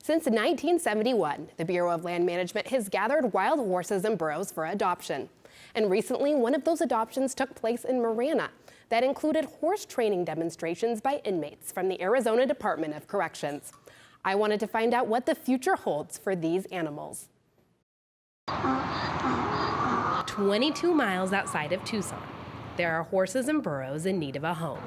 Since 1971, the Bureau of Land Management has gathered wild horses and burros for adoption. And recently, one of those adoptions took place in Marana that included horse training demonstrations by inmates from the Arizona Department of Corrections. I wanted to find out what the future holds for these animals. 22 miles outside of Tucson, there are horses and burros in need of a home.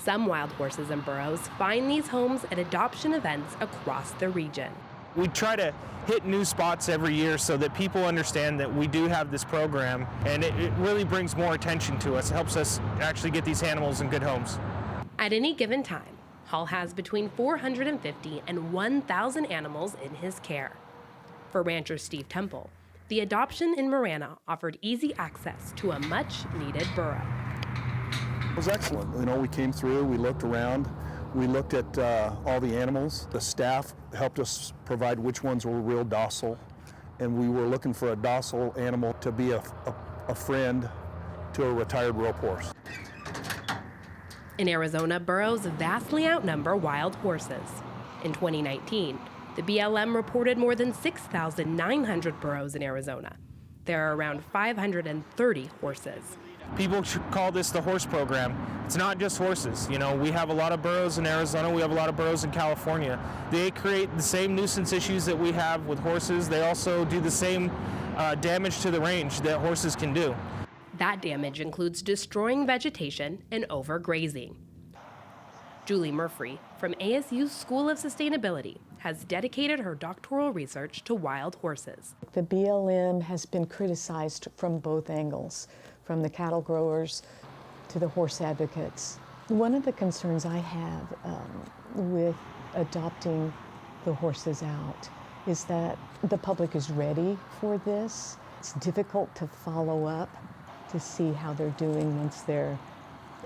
Some wild horses and burros find these homes at adoption events across the region. We try to hit new spots every year so that people understand that we do have this program, and it really brings more attention to us. It helps us actually get these animals in good homes. At any given time, Hall has between 450 and 1,000 animals in his care. For rancher Steve Temple, the adoption in Marana offered easy access to a much-needed burro. It was excellent. You know, we came through, we looked around, we looked at all the animals. The staff helped us provide which ones were real docile, and we were looking for a docile animal to be a friend to a retired rope horse. In Arizona, burros vastly outnumber wild horses. In 2019, the BLM reported more than 6,900 burros in Arizona. There are around 530 horses. People should call this the horse program. It's not just horses. You know, we have a lot of burros in Arizona, we have a lot of burros in California. They create the same nuisance issues that we have with horses. They also do the same damage to the range that horses can do. That damage includes destroying vegetation and overgrazing. Julie Murphy from ASU's School of Sustainability has dedicated her doctoral research to wild horses. The BLM has been criticized from both angles, from the cattle growers to the horse advocates. One of the concerns I have with adopting the horses out is that the public is ready for this. It's difficult to follow up to see how they're doing once they're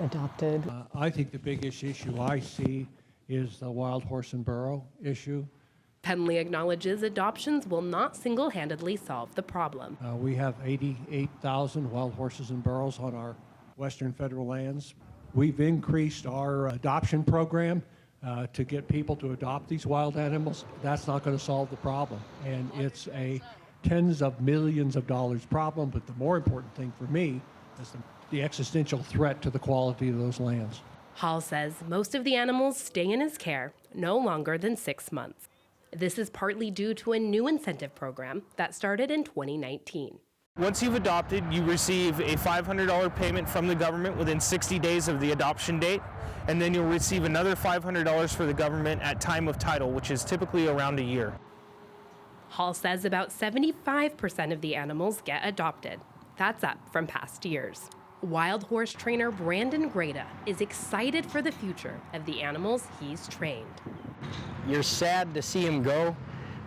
adopted. I think the biggest issue I see is the wild horse and burro issue. Penley acknowledges adoptions will not single-handedly solve the problem. We have 88,000 wild horses and burros on our western federal lands. We've increased our adoption program to get people to adopt these wild animals. That's not going to solve the problem, and it's a tens of millions of dollars problem, but the more important thing for me is the existential threat to the quality of those lands. Hall says most of the animals stay in his care no longer than 6 months. This is partly due to a new incentive program that started in 2019. Once you've adopted, you receive a $500 payment from the government within 60 days of the adoption date, and then you'll receive another $500 for the government at time of title, which is typically around a year. Hall says about 75% of the animals get adopted. That's up from past years. Wild horse trainer Brandon Grada is excited for the future of the animals he's trained. You're sad to see them go,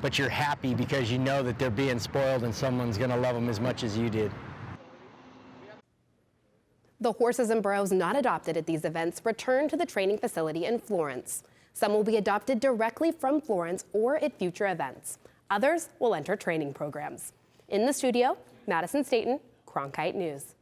but you're happy because you know that they're being spoiled and someone's going to love them as much as you did. The horses and burros not adopted at these events return to the training facility in Florence. Some will be adopted directly from Florence or at future events. Others will enter training programs. In the studio, Madison, Staten, Cronkite News.